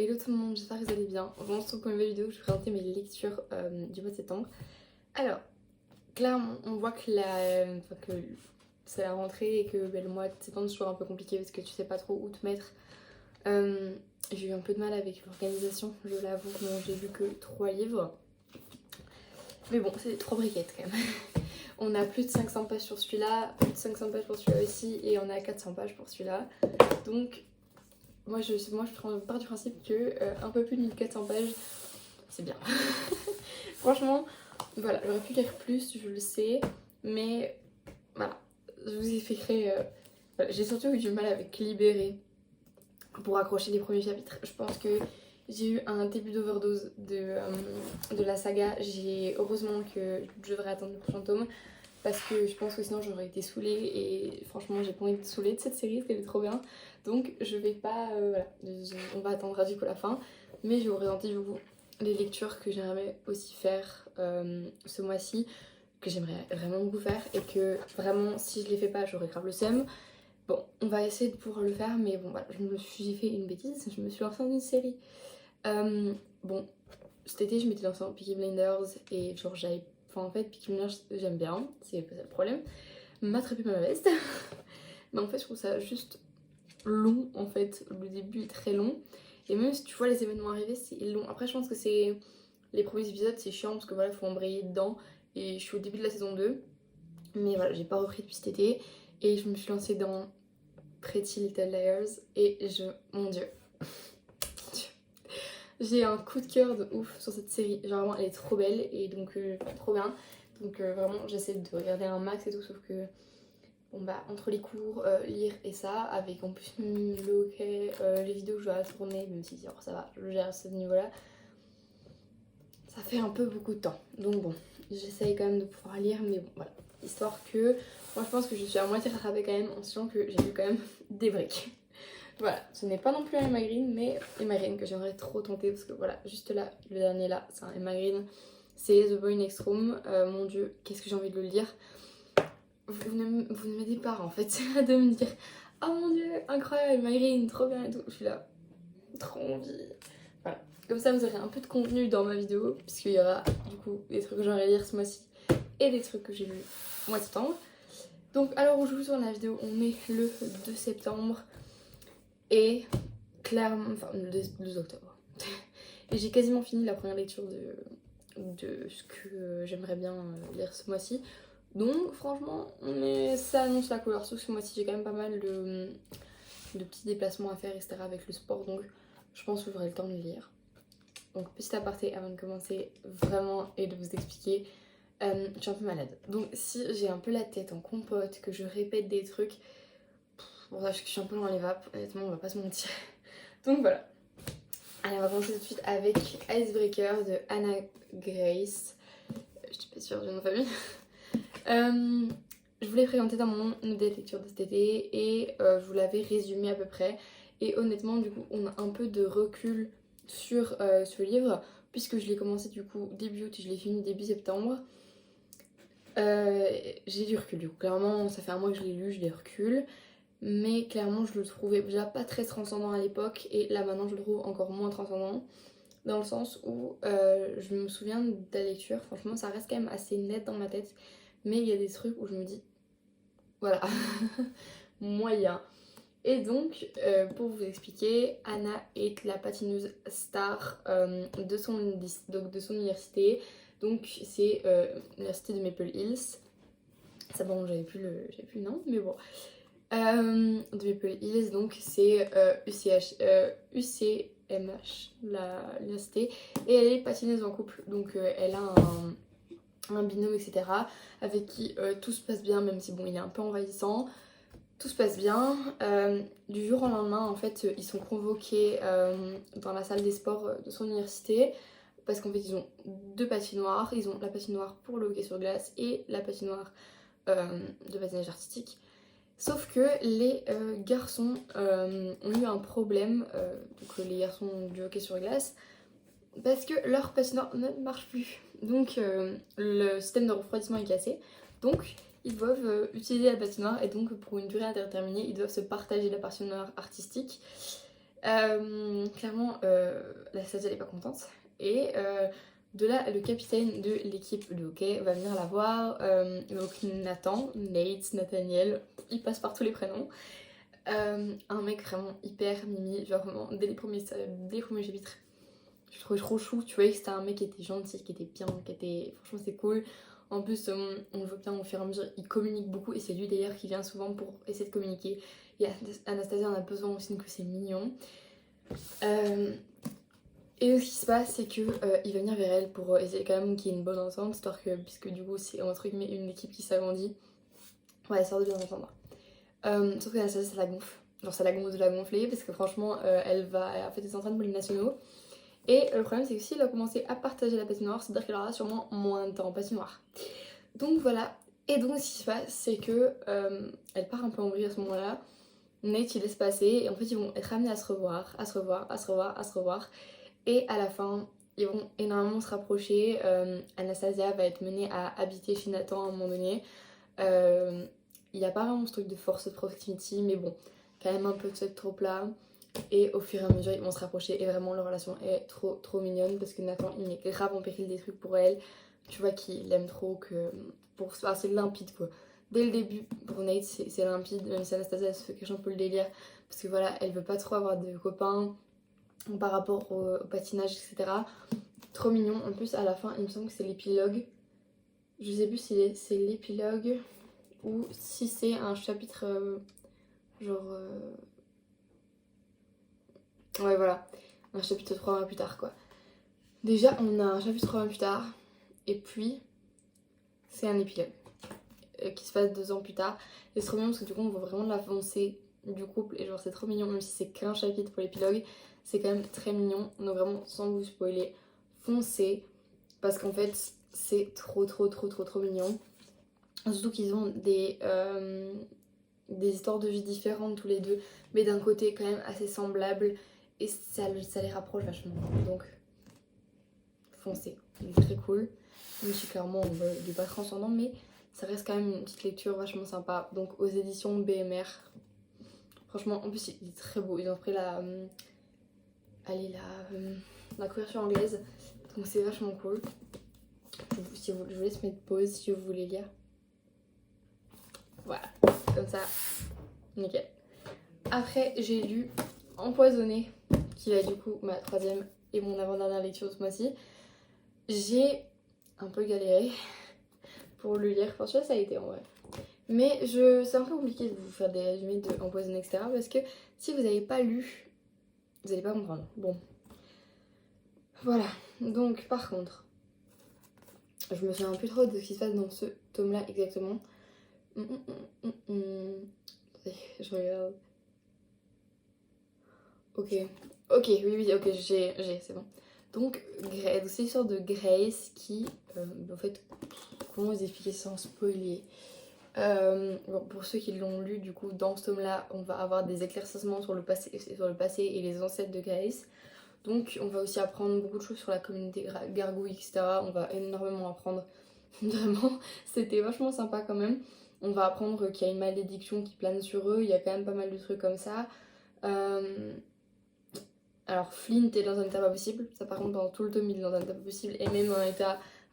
Hello tout le monde, j'espère que vous allez bien. Aujourd'hui on se retrouve pour une nouvelle vidéo où je vais présenter mes lectures du mois de septembre. Alors, clairement, on voit que, que c'est la rentrée et que le mois de septembre c'est toujours un peu compliqué parce que tu sais pas trop où te mettre. J'ai eu un peu de mal avec l'organisation, je l'avoue. Bon, j'ai lu que 3 livres. Mais bon, c'est 3 briquettes quand même. On a plus de 500 pages sur celui-là, plus de 500 pages pour celui-là aussi, et on a 400 pages pour celui-là. Donc, moi je pars du principe que un peu plus de 1400 pages, c'est bien. Franchement, voilà, j'aurais pu lire plus, je le sais, mais voilà, je vous expliquerai. Voilà. J'ai surtout eu du mal avec Libéré pour accrocher les premiers chapitres. Je pense que j'ai eu un début d'overdose de la saga. Heureusement que je devrais attendre le prochain tome parce que je pense que sinon j'aurais été saoulée et franchement j'ai pas envie de saouler de cette série parce qu'elle est trop bien. Donc je vais pas, voilà, on va attendre du coup la fin, mais je vais vous présenter du coup les lectures que j'aimerais aussi faire ce mois-ci, que j'aimerais vraiment beaucoup faire et que vraiment si je les fais pas j'aurais grave le seum. Bon, on va essayer de pouvoir le faire, mais bon voilà, j'ai fait une bêtise, je me suis lancée dans une série. Bon, cet été je m'étais lancée dans Peaky Blinders et genre j'avais... Enfin en fait Peaky Blinders j'aime bien, c'est pas ça le problème. M'attraper ma veste. Mais en fait je trouve ça juste long en fait, le début est très long. Et même si tu vois les événements arriver c'est long. Après je pense que c'est... Les premiers épisodes c'est chiant parce que voilà faut embrayer dedans. Et je suis au début de la saison 2. Mais voilà, j'ai pas repris depuis cet été. Et je me suis lancée dans Pretty Little Liars et mon dieu, j'ai un coup de cœur de ouf sur cette série. Genre vraiment elle est trop belle et donc trop bien. Donc vraiment j'essaie de regarder un max et tout, sauf que bon bah entre les cours, lire et ça, avec en plus le hockey, les vidéos que je dois tourner, même si alors, ça va, je gère à ce niveau là, ça fait un peu beaucoup de temps. Donc bon, j'essaye quand même de pouvoir lire, mais bon voilà. Histoire que, moi je pense que je suis à moitié rattrapée quand même en sachant que j'ai lu quand même des briques. Voilà, ce n'est pas non plus un Emma Green, mais Emma Green que j'aimerais trop tenter parce que voilà, juste là, le dernier là, c'est un Emma Green. C'est The Boy Next Room. Mon dieu, qu'est-ce que j'ai envie de le lire. Vous ne m'aidez pas en fait, c'est de me dire oh mon dieu, incroyable, Emma Green, trop bien et tout. Je suis là, trop envie. Voilà, comme ça vous aurez un peu de contenu dans ma vidéo, puisqu'il y aura du coup des trucs que j'aimerais lire ce mois-ci et des trucs que j'ai lus au mois de septembre. Donc à l'heure où je vous tourne la vidéo, on est le 2 septembre. Et clairement, enfin le 2 octobre. Et j'ai quasiment fini la première lecture de ce que j'aimerais bien lire ce mois-ci. Donc franchement, ça annonce la couleur. Sauf que ce mois-ci j'ai quand même pas mal de petits déplacements à faire, etc. avec le sport. Donc je pense que j'aurai le temps de lire. Donc petit aparté avant de commencer vraiment et de vous expliquer. Je suis un peu malade. Donc si j'ai un peu la tête en compote, que je répète des trucs, bon ça je suis un peu dans les vapes, honnêtement on va pas se mentir. Donc voilà. Allez, on va commencer tout de suite avec Icebreaker de Anna Grace. Je suis pas sûre du nom de famille. Je vous l'ai présenté dans mon note lecture de cet été et je vous l'avais résumé à peu près. Et honnêtement, du coup, on a un peu de recul sur ce livre puisque je l'ai commencé du coup début août et je l'ai fini début septembre. J'ai du recul du coup. Clairement, ça fait un mois que je l'ai lu, j'ai du recul. Mais clairement je le trouvais déjà pas très transcendant à l'époque et là maintenant je le trouve encore moins transcendant dans le sens où je me souviens de la lecture, franchement ça reste quand même assez net dans ma tête, mais il y a des trucs où je me dis voilà moyen. Et donc pour vous expliquer, Anna est la patineuse star de son université, donc c'est l'université de Maple Hills. Ça bon j'avais plus le nom mais bon. De Maple Hills, donc c'est UCMH, l'université, et elle est patineuse en couple, donc elle a un binôme, etc., avec qui tout se passe bien, même si bon, il est un peu envahissant, tout se passe bien. Du jour au lendemain, en fait, ils sont convoqués dans la salle des sports de son université, parce qu'en fait, ils ont 2 patinoires, ils ont la patinoire pour le hockey sur glace et la patinoire de patinage artistique. Sauf que les garçons ont eu un problème, donc les garçons du hockey sur glace, parce que leur patinoire ne marche plus. Donc le système de refroidissement est cassé. Donc ils doivent utiliser la patinoire et donc pour une durée indéterminée, ils doivent se partager la patinoire artistique. Clairement, la Stasia elle est pas contente. Et de là, le capitaine de l'équipe de hockey va venir la voir. Donc Nathan, Nate, Nathaniel, il passe par tous les prénoms. Un mec vraiment hyper mimi, genre vraiment dès les premiers chapitres. Je trouvais trop chou, tu vois que c'était un mec qui était gentil, qui était bien, qui était... Franchement c'est cool. En plus on le voit bien au fur et à mesure, il communique beaucoup et c'est lui d'ailleurs qui vient souvent pour essayer de communiquer. Et Anastasia en a besoin aussi donc c'est mignon. Et ce qui se passe c'est que il va venir vers elle pour essayer quand même qu'il y ait une bonne entente, histoire que, puisque du coup c'est entre guillemets une équipe qui s'agrandit, on va essayer de bien entendre. Sauf que Anastasia ça la gonfle. Genre ça la gonfle de la gonfler parce que franchement en fait elle s'entraîne pour les nationaux. Et le problème c'est que s'il a commencé à partager la patinoire, c'est-à-dire qu'il aura sûrement moins de temps en patinoire. Donc voilà. Et donc ce qui se passe c'est que elle part un peu en vrille à ce moment-là. Nate il laisse passer et en fait ils vont être amenés à se revoir, à se revoir, à se revoir, à se revoir. Et à la fin ils vont énormément se rapprocher. Anastasia va être menée à habiter chez Nathan à un moment donné. Il n'y a pas vraiment ce truc de force de proximity mais bon, quand même un peu de ce trope là. Et au fur et à mesure, ils vont se rapprocher et vraiment leur relation est trop mignonne parce que Nathan il met grave en péril des trucs pour elle. Tu vois qu'il l'aime trop, que c'est limpide quoi. Dès le début, pour Nate, c'est limpide, même si Anastasia elle se fait cacher un peu le délire parce que voilà, elle veut pas trop avoir de copains par rapport au patinage, etc. Trop mignon. En plus, à la fin, il me semble que c'est l'épilogue. Je sais plus si c'est l'épilogue ou si c'est un chapitre genre. Ouais, voilà. Un chapitre 3 mois plus tard, quoi. Déjà, on a un chapitre 3 mois plus tard, et puis c'est un épilogue qui se passe 2 ans plus tard. Et c'est trop mignon parce que du coup, on voit vraiment l'avancée du couple, et genre, c'est trop mignon, même si c'est qu'un chapitre pour l'épilogue, c'est quand même très mignon. Donc, vraiment, sans vous spoiler, foncez, parce qu'en fait, c'est trop mignon. Surtout qu'ils ont des histoires de vie différentes tous les deux, mais d'un côté quand même assez semblables, et ça les rapproche vachement. Donc, foncé, très cool. Même si clairement il est pas transcendant, mais ça reste quand même une petite lecture vachement sympa. Donc aux éditions BMR. Franchement, en plus il est très beau. Ils ont pris la couverture anglaise. Donc c'est vachement cool. Je vous laisse mettre pause si vous voulez lire. Voilà, comme ça, nickel. Après j'ai lu Empoisonné, qui est du coup ma troisième et mon avant-dernière lecture ce mois-ci. J'ai un peu galéré pour le lire. Enfin, ça a été en vrai. Mais c'est un peu compliqué de vous faire des résumés de Empoisonné, etc. Parce que si vous n'avez pas lu, vous n'allez pas comprendre. Bon. Voilà. Donc, par contre, je me souviens plus trop de ce qui se passe dans ce tome-là exactement. Je regarde. Ok. Ok, oui, ok, c'est bon. Donc, c'est l'histoire de Grace qui, en fait, comment vous expliquer sans spoiler. Bon, pour ceux qui l'ont lu, du coup, dans ce tome-là, on va avoir des éclaircissements sur le passé et les ancêtres de Grace. Donc, on va aussi apprendre beaucoup de choses sur la communauté gargouille, etc. On va énormément apprendre. Vraiment, c'était vachement sympa quand même. On va apprendre qu'il y a une malédiction qui plane sur eux. Il y a quand même pas mal de trucs comme ça. Alors, Flint est dans un état pas possible. Ça, par contre, dans tout le tome, il est dans un état pas possible. Et même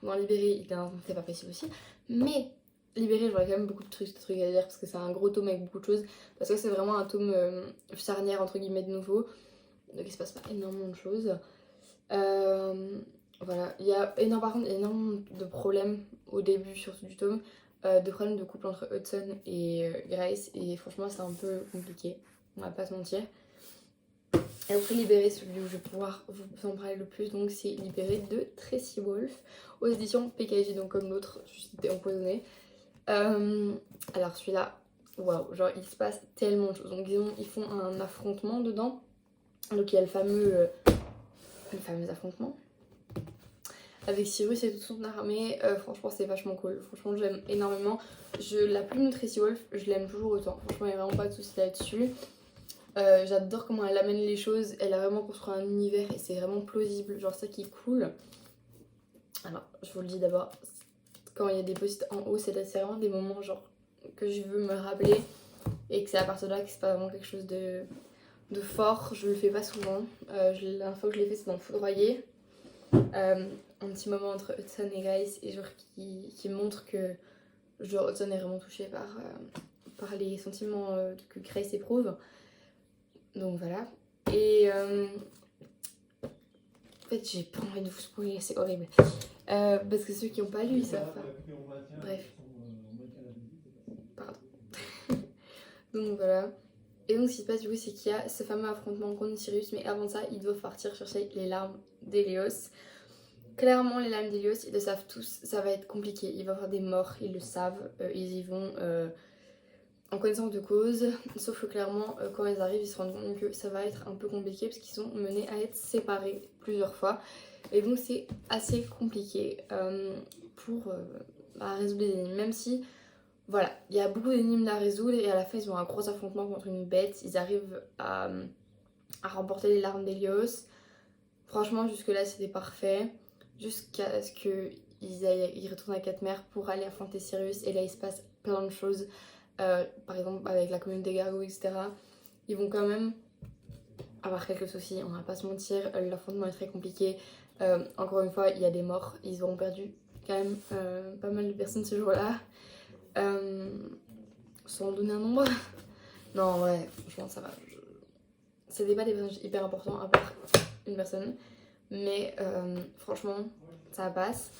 dans Libéré, il est dans un état pas possible aussi. Mais Libéré, j'aurais quand même beaucoup de trucs à dire parce que c'est un gros tome avec beaucoup de choses. Parce que c'est vraiment un tome charnière, entre guillemets, de nouveau. Donc il se passe pas énormément de choses. Voilà, il y a énormément de problèmes au début, surtout du tome. De problèmes de couple entre Hudson et Grace. Et franchement, c'est un peu compliqué. On va pas se mentir. Et après Libéré, celui où je vais pouvoir vous en parler le plus, donc c'est Libéré de Tracy Wolf aux éditions PKJ, donc comme l'autre, c'était Empoisonné. Alors celui-là, waouh, genre il se passe tellement de choses. Donc ils font un affrontement dedans. Donc il y a le fameux affrontement avec Cyrus et toute son armée. Franchement c'est vachement cool. Franchement j'aime énormément. La plume de Tracy Wolf, je l'aime toujours autant. Franchement il n'y a vraiment pas de soucis là-dessus. J'adore comment elle amène les choses. Elle a vraiment construit un univers et c'est vraiment plausible. Genre ça qui est cool. Alors je vous le dis d'abord, quand il y a des posts en haut, c'est vraiment des moments genre que je veux me rappeler et que c'est à partir de là que c'est pas vraiment quelque chose de de fort, je le fais pas souvent. La dernière fois que je l'ai fait, c'est dans Foudroyer. Un petit moment entre Hudson et Grace, et genre qui montre que genre Hudson est vraiment touché par les sentiments que Grace éprouve. Donc voilà. Et en fait, j'ai pas envie de vous spoiler, c'est horrible. Parce que ceux qui n'ont pas lu, ils savent pas. Bref. Pardon. Donc voilà. Et donc ce qui se passe du coup, c'est qu'il y a ce fameux affrontement contre Sirius, mais avant ça, ils doivent partir chercher les larmes d'Hélios. Clairement, les larmes d'Hélios, ils le savent tous, ça va être compliqué. Il va y avoir des morts, ils le savent, ils y vont en connaissance de cause. Sauf que clairement, quand ils arrivent, ils se rendent compte que ça va être un peu compliqué parce qu'ils sont menés à être séparés plusieurs fois. Et donc c'est assez compliqué pour résoudre les énigmes, même si voilà, il y a beaucoup d'énigmes à résoudre et à la fin ils ont un gros affrontement contre une bête, ils arrivent à remporter les larmes d'Hélios. Franchement jusque là c'était parfait, jusqu'à ce qu'ils retournent à Quatre-Mers pour aller affronter Sirius, et là il se passe plein de choses, par exemple avec la communauté des gargouilles, etc. Ils vont quand même avoir quelques soucis, on va pas se mentir, l'affrontement est très compliqué. Encore une fois, il y a des morts, ils auront perdu quand même pas mal de personnes ce jour-là. Sans en donner un nombre. Non, ouais, franchement, ça va. C'était pas des personnages hyper importants, à part une personne. Mais franchement, ça passe.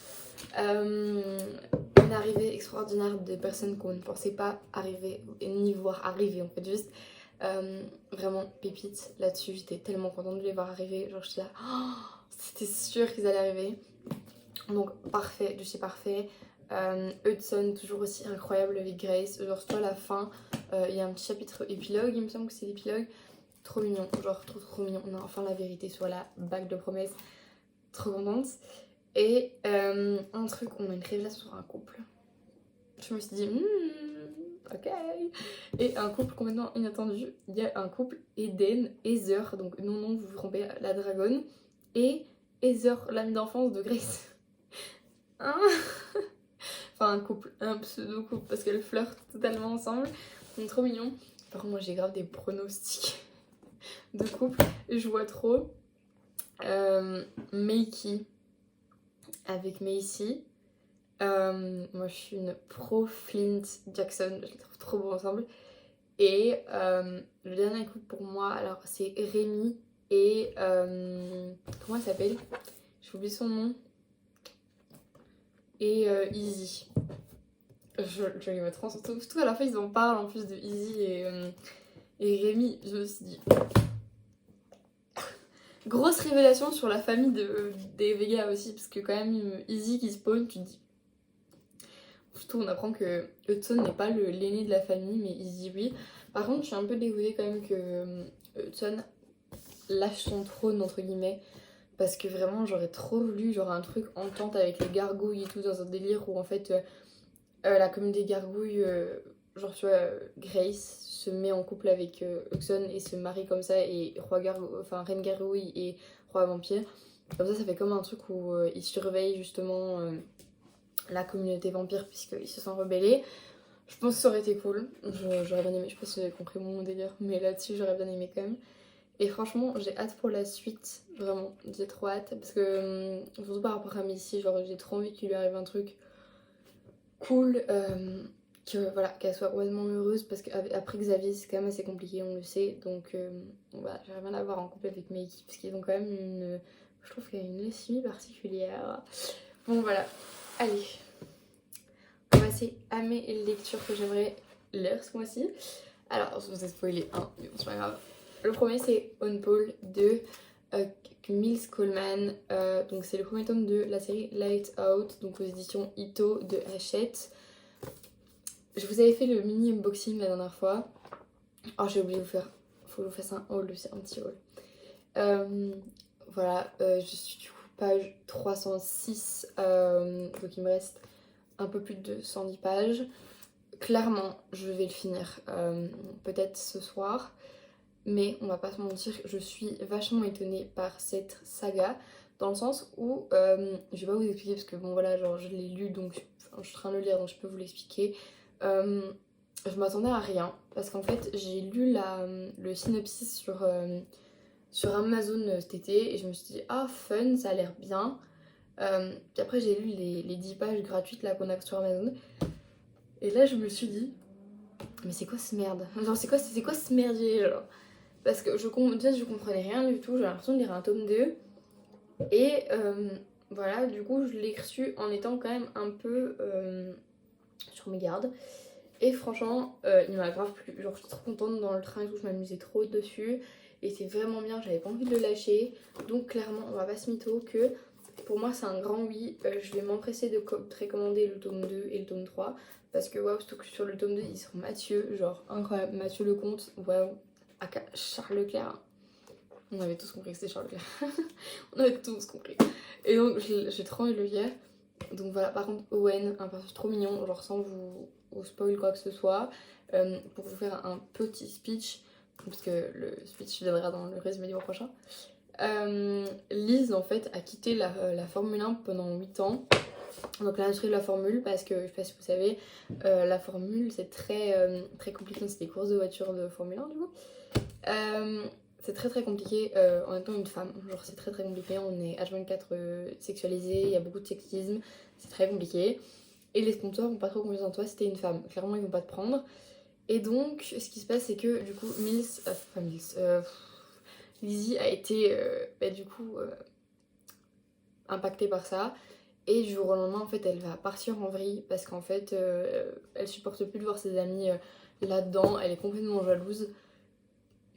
Une arrivée extraordinaire de personnes qu'on ne pensait pas arriver, ni voir arriver en fait, juste. Vraiment pépite là-dessus, j'étais tellement contente de les voir arriver, genre j'étais là, oh, c'était sûr qu'ils allaient arriver. Donc parfait, du sais parfait. Hudson toujours aussi incroyable avec Grace, genre surtout à la fin, il y a un petit chapitre épilogue, il me semble que c'est l'épilogue, trop mignon, genre trop mignon, on a enfin la vérité sur la bague de promesse, trop contente. Et un truc, on a une révélation sur un couple, je me suis dit ok. Et un couple complètement inattendu, il y a un couple Eden, Heather, donc non vous vous trompez, la dragonne, et Heather, l'amie d'enfance de Grace. Hein. Enfin un couple, un pseudo couple, parce qu'elles flirtent totalement ensemble, c'est trop mignon. Par contre moi j'ai grave des pronostics de couple, je vois trop Makey avec Macy. Moi je suis une pro Flint Jackson, je les trouve trop beaux ensemble. Et le dernier couple pour moi, alors c'est Rémi et comment elle s'appelle, j'ai oublié son nom, et Izzy. Je les mettrai surtout à la fin ils en parlent en plus de Izzy et Rémi. Je me suis dit grosse révélation sur la famille des Vega aussi, parce que quand même Izzy qui spawn, tu te dis. Surtout on apprend que Hudson n'est pas l'aîné de la famille, mais Izzy oui. Par contre je suis un peu dégoûtée quand même que Hudson lâche son trône entre guillemets, parce que vraiment j'aurais trop voulu genre un truc entente avec les gargouilles et tout, dans un délire où en fait la communauté des gargouilles, genre tu vois, Grace se met en couple avec Hudson et se marie comme ça, et Reine Gargouille et Roi Vampire. Comme ça fait comme un truc où ils surveillent justement la communauté vampire puisqu'ils se sont rebellés. Je pense que ça aurait été cool, j'aurais bien aimé, je sais pas si vous avez compris mon délire, mais là-dessus j'aurais bien aimé quand même. Et franchement j'ai hâte pour la suite, vraiment, j'ai trop hâte, parce que surtout par rapport à Missy, genre j'ai trop envie qu'il lui arrive un truc cool, que voilà, qu'elle soit complètement heureuse, parce qu'après Xavier c'est quand même assez compliqué, on le sait, donc voilà, j'aimerais bien la voir en couple avec Meiki, parce qu'ils ont quand même je trouve qu'il y a une alchimie particulière. Bon voilà, allez, on va passer à mes lectures que j'aimerais lire ce mois-ci. Alors je vous ai spoilé un, mais bon c'est pas grave. Le premier c'est On Paul de Mills Coleman, donc c'est le premier tome de la série Light Out, donc aux éditions Ito de Hachette. Je vous avais fait le mini unboxing la dernière fois. Oh j'ai oublié de vous faire, faut que je vous fasse un haul, c'est un petit haul. Voilà, je suis du coup page 306, donc il me reste un peu plus de 110 pages. Clairement je vais le finir, peut-être ce soir. Mais on va pas se mentir, je suis vachement étonnée par cette saga, dans le sens où, je vais pas vous expliquer parce que bon voilà, genre je l'ai lu donc je suis en train de le lire donc je peux vous l'expliquer. je m'attendais à rien parce qu'en fait j'ai lu le synopsis sur Amazon cet été et je me suis dit ah fun, ça a l'air bien. Puis après j'ai lu les 10 pages gratuites là qu'on a sur Amazon et là je me suis dit mais c'est quoi ce merde? Genre c'est quoi ce merdier genre? Parce que déjà je comprenais rien du tout, j'ai l'impression de lire un tome 2 et voilà du coup je l'ai reçu en étant quand même un peu sur mes gardes. Et franchement, il m'a grave plu. Genre, j'étais trop contente dans le train et tout, je m'amusais trop dessus. Et c'est vraiment bien, j'avais pas envie de le lâcher. Donc, clairement, on va pas se mytho que pour moi, c'est un grand oui. Je vais m'empresser de précommander le tome 2 et le tome 3. Parce que, waouh, surtout que sur le tome 2, ils sont Mathieu, genre incroyable. Mathieu Lecomte, waouh. Aka Charles Leclerc. On avait tous compris que c'était Charles Leclerc. On avait tous compris. Et donc, j'ai trop envie de le lire. Donc voilà, par contre, Owen, un personnage trop mignon, genre sans vous spoil quoi que ce soit, pour vous faire un petit speech, parce que le speech viendra dans le résumé du mois prochain. Lise en fait a quitté la Formule 1 pendant 8 ans. Donc l'industrie de la Formule, parce que je sais pas si vous savez, la Formule c'est très compliqué, c'est des courses de voitures de Formule 1 du coup. C'est très compliqué en étant une femme, genre c'est très compliqué, on est H24 sexualisé, il y a beaucoup de sexisme, c'est très compliqué. Et les sponsors ont pas trop confiance en toi si t'es une femme, clairement ils vont pas te prendre. Et donc ce qui se passe c'est que du coup Lizzie a été du coup impactée par ça. Et du jour au lendemain en fait elle va partir en vrille parce qu'en fait elle supporte plus de voir ses amis là-dedans, elle est complètement jalouse.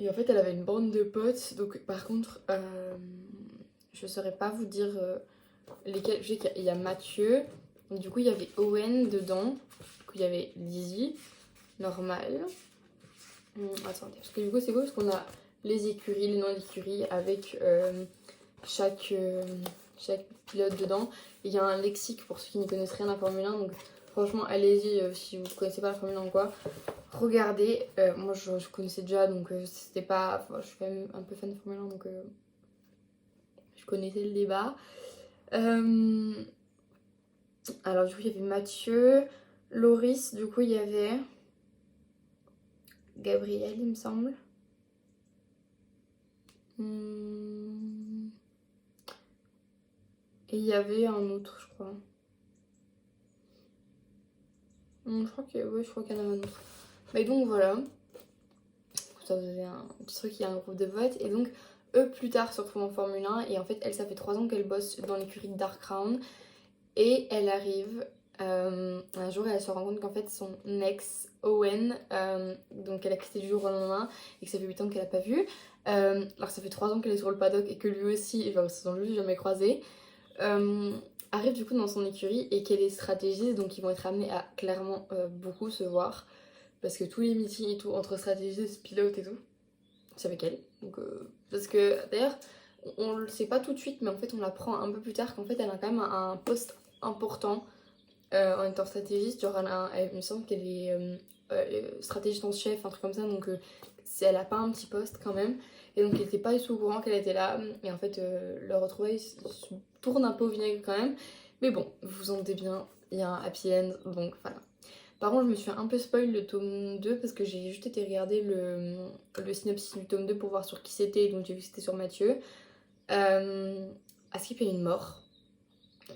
Et en fait, elle avait une bande de potes. Donc, par contre, je saurais pas vous dire lesquels. Je sais qu'il y a Mathieu. Donc, du coup, il y avait Owen dedans. Du coup, il y avait Lizzie. Normal. Attendez. Parce que du coup, c'est cool parce qu'on a les écuries, les noms d'écuries avec chaque pilote dedans. Il y a un lexique pour ceux qui n'y connaissent rien à la Formule 1. Donc, franchement, allez-y si vous connaissez pas la Formule 1 ou quoi. Regardez, moi je connaissais déjà donc c'était pas. Enfin, je suis quand même un peu fan de Formule 1 donc je connaissais le débat. Alors du coup il y avait Mathieu, Loris, du coup il y avait Gabriel il me semble. Et il y avait un autre je crois. Je crois qu'il y en a un autre. Mais donc voilà. Ça faisait un petit truc, il y a un groupe de vote. Et donc eux plus tard se retrouvent en Formule 1 et en fait elle ça fait 3 ans qu'elle bosse dans l'écurie de Dark Crown. Et elle arrive un jour et elle se rend compte qu'en fait son ex Owen, donc elle a quitté du jour au lendemain et que ça fait 8 ans qu'elle a pas vu. Alors ça fait 3 ans qu'elle est sur le paddock et que lui aussi, genre ils se sont juste jamais croisés. Arrive du coup dans son écurie et qu'elle est stratégiste, donc ils vont être amenés à clairement beaucoup se voir. Parce que tous les meetings et tout entre stratégistes, pilotes et tout, c'est avec elle. Donc, parce que d'ailleurs, on le sait pas tout de suite, mais en fait on l'apprend un peu plus tard qu'en fait elle a quand même un poste important en étant stratégiste. Genre il me semble qu'elle est stratégiste en chef, un truc comme ça, donc elle a pas un petit poste quand même. Et donc elle était pas du tout au courant qu'elle était là. Et en fait leur retrouvaille se tourne un peu au vinaigre quand même. Mais bon, vous vous en doutez bien, il y a un happy end, donc voilà. Par contre, je me suis un peu spoil le tome 2 parce que j'ai juste été regarder le synopsis du tome 2 pour voir sur qui c'était, donc j'ai vu que c'était sur Mathieu. À Skip, il y a une mort.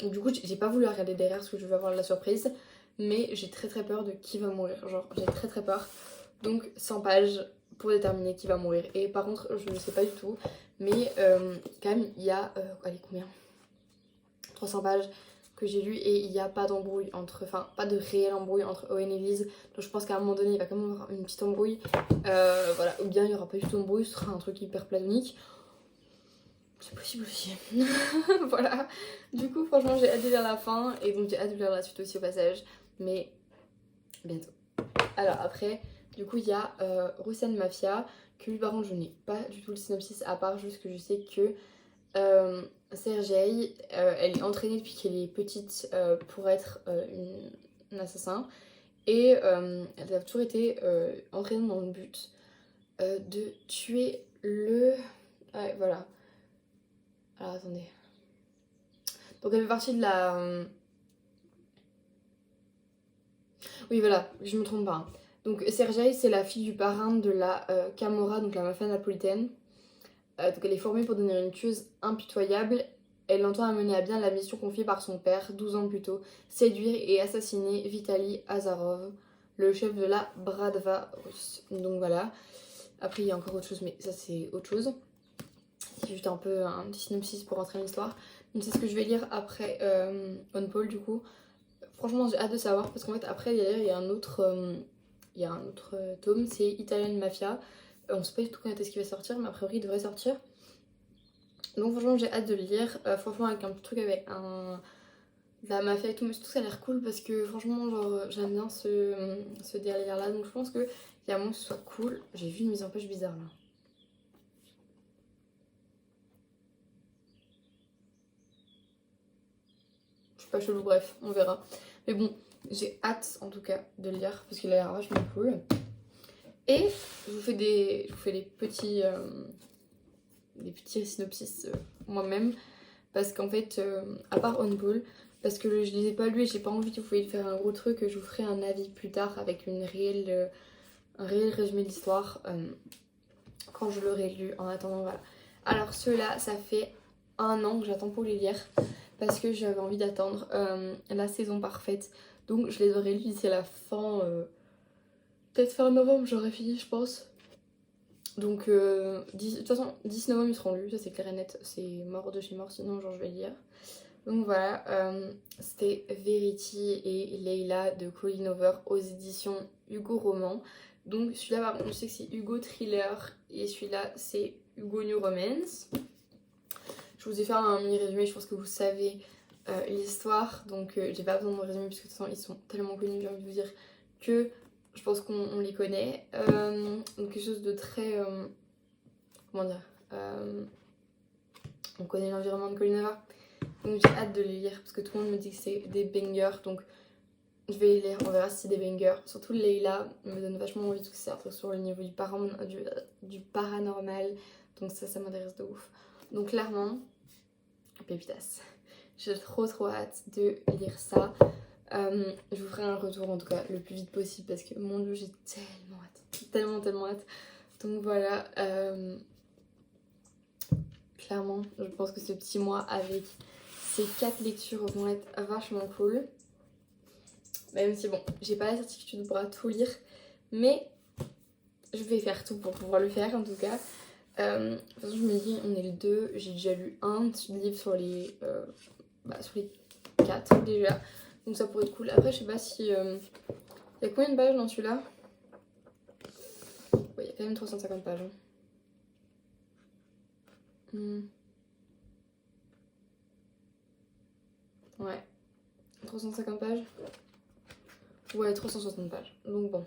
Du coup, j'ai pas voulu regarder derrière parce que je veux avoir la surprise, mais j'ai très peur de qui va mourir. Genre, j'ai très peur. Donc, 100 pages pour déterminer qui va mourir. Et par contre, je ne sais pas du tout, mais quand même, il y a. Allez, combien 300 pages que j'ai lu et il n'y a pas d'embrouille entre. Enfin, pas de réelle embrouille entre Owen et Lise. Donc, je pense qu'à un moment donné, il va quand même y avoir une petite embrouille. Voilà, ou bien il n'y aura pas du tout d'embrouille, ce sera un truc hyper platonique. C'est possible aussi. Voilà. Du coup, franchement, j'ai hâte de lire la fin et donc j'ai hâte de lire la suite aussi au passage. Mais bientôt. Alors après, du coup, il y a Russian Mafia, que lui, par contre, je n'ai pas du tout le synopsis, à part juste que je sais que Sergei, elle est entraînée depuis qu'elle est petite pour être une assassin. Et elle a toujours été entraînée dans le but de tuer le. Ouais, voilà. Alors attendez. Donc elle fait partie de la. Oui voilà, je me trompe pas. Donc Sergei, c'est la fille du parrain de la Camorra, donc la mafia napolitaine. Donc elle est formée pour devenir une tueuse impitoyable. Elle entend mener à bien la mission confiée par son père, 12 ans plus tôt, séduire et assassiner Vitali Azarov, le chef de la Bratva russe. Donc voilà. Après il y a encore autre chose, mais ça c'est autre chose. C'est juste un peu un petit synopsis pour rentrer dans l'histoire. Donc c'est ce que je vais lire après On Paul du coup. Franchement j'ai hâte de savoir parce qu'en fait après d'ailleurs il y a un autre, tome, c'est Italian Mafia. On sait pas du tout quand est-ce qu'il va sortir, mais a priori il devrait sortir. Donc franchement j'ai hâte de le lire. Franchement avec un petit truc avec de la mafia et tout, mais surtout ça a l'air cool parce que franchement genre j'aime bien ce délire là. Donc je pense qu'il y a moyen que ce soit cool. J'ai vu une mise en page bizarre là. Je suis pas chelou, bref, on verra. Mais bon, j'ai hâte en tout cas de le lire parce qu'il a l'air vachement cool. Et je vous fais des petits synopsis moi-même parce qu'en fait, à part On Ball, parce que je les ai pas lus et j'ai pas envie de vous faire un gros truc, je vous ferai un avis plus tard avec un réel résumé de l'histoire quand je l'aurai lu. En attendant, voilà. Alors ceux-là, ça fait 1 an que j'attends pour les lire parce que j'avais envie d'attendre la saison parfaite. Donc je les aurais lus d'ici la fin, peut-être fin novembre, j'aurais fini, je pense. Donc de toute façon, 10 novembre ils seront lus, ça c'est clair et net, c'est mort de chez mort, sinon genre je vais le lire. Donc voilà, c'était Verity et Leila de Colleen Hoover aux éditions Hugo Roman. Donc celui-là par contre je sais que c'est Hugo Thriller et celui-là c'est Hugo New Romance. Je vous ai fait un mini résumé, je pense que vous savez l'histoire, donc j'ai pas besoin de résumer puisque de toute façon ils sont tellement connus, j'ai envie de vous dire que je pense qu'on les connaît. Donc quelque chose de très... comment dire on connaît l'environnement de Colleen Hoover. Donc j'ai hâte de les lire parce que tout le monde me dit que c'est des bangers. Donc je vais les lire, on verra si c'est des bangers. Surtout Leila me donne vachement envie parce que c'est un truc sur le niveau du paranormal. Donc ça m'intéresse de ouf. Donc clairement, pépitas. J'ai trop hâte de lire ça. Je vous ferai un retour en tout cas le plus vite possible parce que mon dieu j'ai tellement hâte. Tellement hâte. Donc voilà. Clairement, je pense que ce petit mois avec ces 4 lectures vont être vachement cool. Même si bon, j'ai pas la certitude de pouvoir tout lire, mais je vais faire tout pour pouvoir le faire en tout cas. De toute façon, je me dis, on est le 2, j'ai déjà lu un livre sur les 4 déjà, donc ça pourrait être cool. Après, je sais pas si. Il y a combien de pages dans celui-là? Ouais, il y a quand même 350 pages. Ouais, 350 pages. Ouais, 360 pages. Donc bon.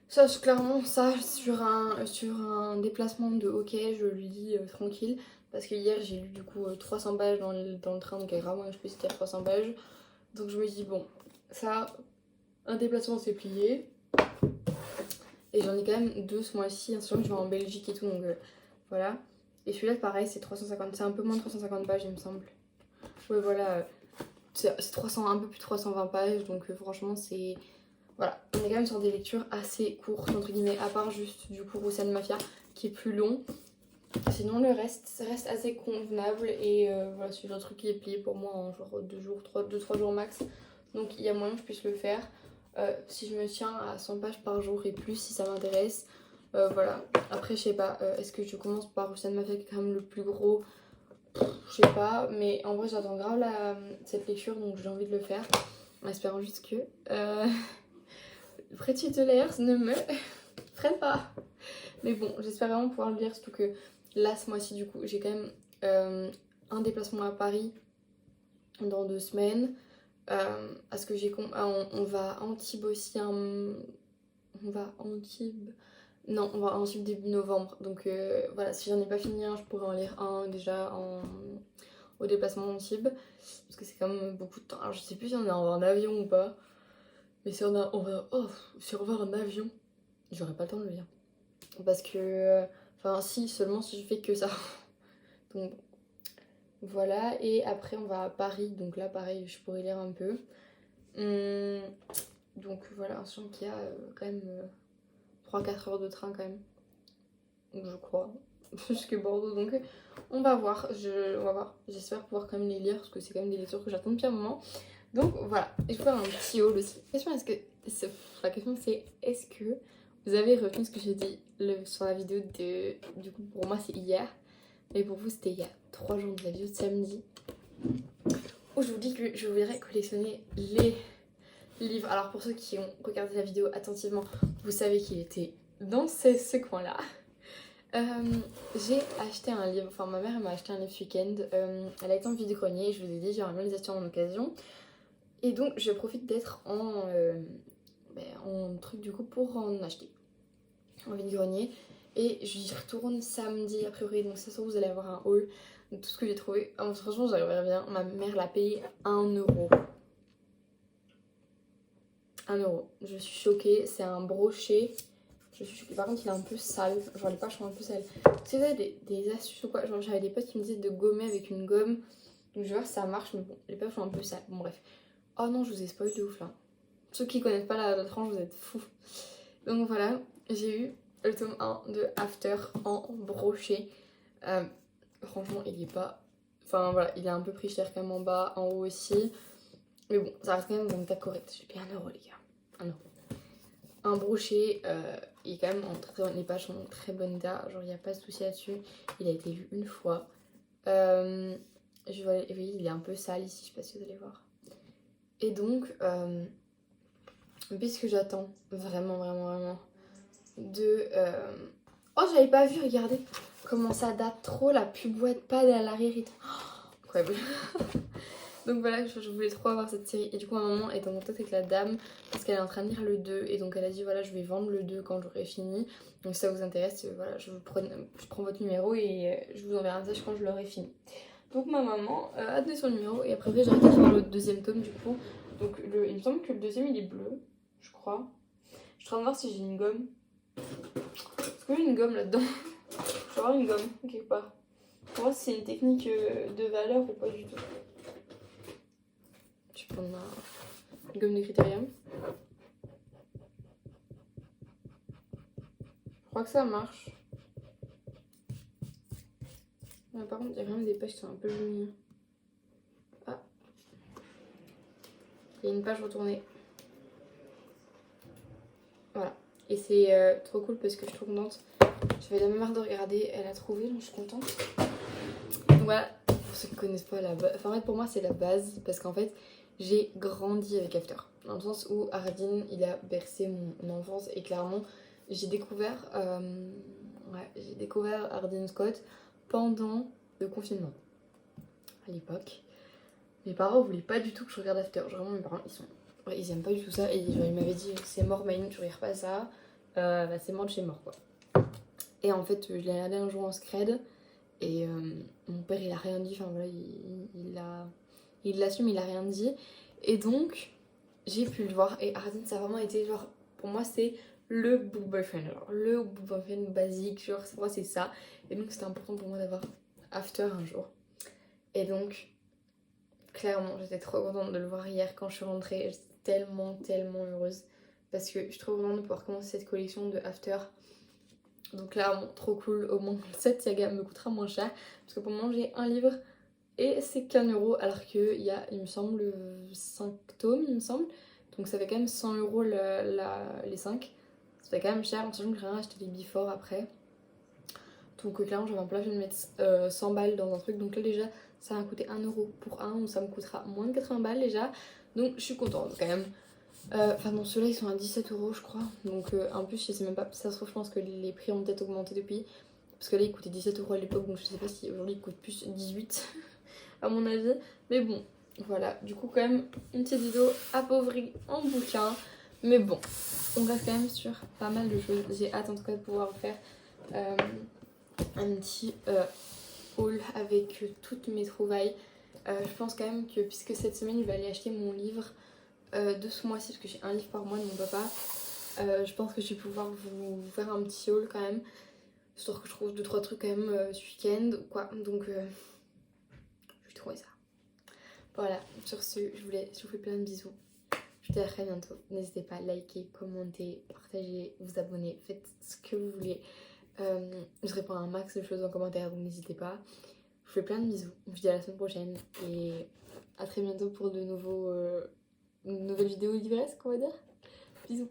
Ça, clairement, ça, sur un déplacement de hockey, je le lis tranquille. Parce que hier, j'ai lu du coup 300 pages dans le train, donc il y a vraiment je peux citer 300 pages. Donc je me dis, bon, ça, un déplacement, c'est plié. Et j'en ai quand même 2 ce mois-ci, sachant que je vais en Belgique et tout, donc voilà. Et celui-là, pareil, c'est 350, c'est un peu moins de 350 pages, il me semble. Ouais, voilà, c'est 300, un peu plus de 320 pages, donc franchement, c'est... Voilà, on est quand même sur des lectures assez courtes, entre guillemets, à part juste du coup Russian Mafia, qui est plus long. Sinon, le reste, ça reste assez convenable, et voilà, c'est un truc qui est plié pour moi en genre 2-3 jours max. Donc il y a moyen que je puisse le faire. Si je me tiens à 100 pages par jour et plus, si ça m'intéresse. Voilà, après, je sais pas, est-ce que je commence par Russian Mafia, qui est quand même le plus gros? Je sais pas, mais en vrai, j'attends grave cette lecture, donc j'ai envie de le faire. En espérant juste que... Pretty Layers ne me freine pas. Mais bon, j'espère vraiment pouvoir le lire, surtout que là, ce mois-ci, du coup, j'ai quand même un déplacement à Paris dans 2 semaines. Parce que on va à Antibes aussi. On va à Antibes. Non, on va à Antibes début novembre. Donc voilà, si j'en ai pas fini un, je pourrais en lire un déjà au déplacement d'Antibes. Parce que c'est quand même beaucoup de temps. Alors je sais plus si on est en avion ou pas. Mais si on va en avion, j'aurais pas le temps de le lire. Parce que... Enfin si, seulement si je fais que ça. Donc voilà. Et après on va à Paris. Donc là pareil, je pourrais lire un peu. Donc voilà, un sachant qu'il y a quand même 3-4 heures de train quand même, je crois, jusque Bordeaux. Donc on va voir, on va voir. J'espère pouvoir quand même les lire parce que c'est quand même des lectures que j'attends depuis un moment. Donc voilà, je vais faire un petit haul aussi. La question c'est est-ce que vous avez retenu ce que j'ai dit sur la vidéo de... Du coup pour moi c'est hier, mais pour vous c'était il y a 3 jours de la vidéo de samedi, où je vous dis que je voudrais collectionner les livres. Alors pour ceux qui ont regardé la vidéo attentivement, vous savez qu'il était dans ce coin-là. J'ai acheté un livre, enfin ma mère m'a acheté un livre ce week-end. Elle a été en vide-grenier, je vous ai dit j'aimerais bien les acheter en occasion. Et donc je profite d'être en truc du coup pour en acheter en vide-grenier. Et j'y retourne samedi a priori, donc c'est sûr vous allez avoir un haul de tout ce que j'ai trouvé. Franchement j'arriverai bien, ma mère l'a payé 1€. 1€. Je suis choquée, c'est un brochet. Je suis choquée. Par contre, il est un peu sale. Genre, les pages sont un peu sales. Si vous avez des astuces ou quoi, genre, j'avais des potes qui me disaient de gommer avec une gomme. Donc, je vais voir si ça marche, mais bon, les pages sont un peu sales. Bon, bref. Oh non, je vous ai spoil de ouf là. Ceux qui connaissent pas la tranche, vous êtes fous. Donc, voilà, j'ai eu le tome 1 de After en brochet. Franchement, il est pas. Enfin, voilà, il est un peu pris cher quand même en bas, en haut aussi. Mais bon, ça reste quand même dans l'état correct. J'ai payé 1€, les gars. 1€. Un brochet, il est quand même les pages sont en très bon état, genre il n'y a pas de souci là-dessus. Il a été lu une fois. Oui, il est un peu sale ici, je sais pas si vous allez voir. Et donc, puisque j'attends vraiment de... Oh, j'avais pas vu, regardez comment ça date trop, la pub Wattpad à l'arrière et tout. Oh, incroyable. Donc voilà, je voulais trop avoir cette série. Et du coup, ma maman est en contact avec la dame parce qu'elle est en train de lire le 2. Et donc elle a dit voilà, je vais vendre le 2 quand j'aurai fini. Donc si ça vous intéresse, voilà, je prends votre numéro et je vous enverrai un message quand je l'aurai fini. Donc ma maman a donné son numéro et après j'ai arrêté de faire le deuxième tome du coup. Donc il me semble que le deuxième il est bleu, je crois. Je suis en train de voir si j'ai une gomme. Est-ce que j'ai une gomme là-dedans? Je vais avoir une gomme quelque part. Pour voir si c'est une technique de valeur ou pas du tout. Je vais prendre ma gomme de Critérium. Je crois que ça marche. Ouais, par contre, il y a quand même des pages qui sont un peu lumineuses. Ah. Il y a une page retournée. Voilà. Et c'est trop cool parce que je suis trop contente. J'avais la même marre de regarder. Elle a trouvé, donc je suis contente. Donc voilà. Pour ceux qui connaissent pas la base. Enfin, en fait, pour moi, c'est la base. Parce qu'en fait, j'ai grandi avec After. Dans le sens où Hardin, il a bercé mon enfance. Et clairement, j'ai découvert Hardin Scott pendant le confinement. À l'époque, mes parents voulaient pas du tout que je regarde After. Vraiment, mes parents, ils aiment pas du tout ça. Et genre, ils m'avaient dit c'est mort, Maïne, tu regardes pas ça. C'est mort de chez mort, quoi. Et en fait, je l'ai regardé un jour en scred. Et mon père, il a rien dit. Enfin voilà, il l'assume, il a rien dit. Et donc, j'ai pu le voir. Et Hardin, ça a vraiment été genre, pour moi, c'est le book boyfriend. Alors, le book boyfriend basique, genre, pour moi, c'est ça. Et donc, c'était important pour moi d'avoir After un jour. Et donc, clairement, j'étais trop contente de le voir hier quand je suis rentrée. J'étais tellement heureuse. Parce que je suis trop contente de pouvoir commencer cette collection de After. Donc clairement, trop cool. Au moins, cette saga me coûtera moins cher. Parce que pour manger un livre, et c'est qu'1€. Alors qu'il y a, il me semble, 5 tomes, il me semble. Donc ça fait quand même 100€ les 5. Ça fait quand même cher. En sachant que j'ai rien acheté les before après. Donc clairement, j'avais un plan, je vais mettre 100 balles dans un truc. Donc là, déjà, ça m'a coûté 1€ pour un. Donc ça me coûtera moins de 80 balles déjà. Donc je suis contente quand même. Enfin non, ceux-là ils sont à 17€ je crois. Donc en plus je sais même pas, ça se trouve je pense que les prix ont peut-être augmenté depuis. Parce que là ils coûtaient 17€ à l'époque, donc je sais pas si aujourd'hui ils coûtent plus 18 à mon avis. Mais bon, voilà, du coup quand même une petite vidéo appauvrie en bouquin. Mais bon, on reste quand même sur pas mal de choses. J'ai hâte en tout cas de pouvoir faire un petit haul avec toutes mes trouvailles. Je pense quand même que puisque cette semaine il va aller acheter mon livre de ce mois-ci, parce que j'ai un livre par mois de mon papa, je pense que je vais pouvoir vous faire un petit haul quand même, histoire que je trouve 2-3 trucs quand même ce week-end quoi. Donc je vais trouver ça. Voilà, sur ce, je vous fais plein de bisous Je vous dis à très bientôt. N'hésitez pas à liker, commenter, partager, vous abonner, faites ce que vous voulez. Je réponds à un max de choses en commentaire, donc n'hésitez pas. Je vous fais plein de bisous. Je vous dis à la semaine prochaine et à très bientôt pour de nouveaux, une nouvelle vidéo livresque, on va dire. Bisous.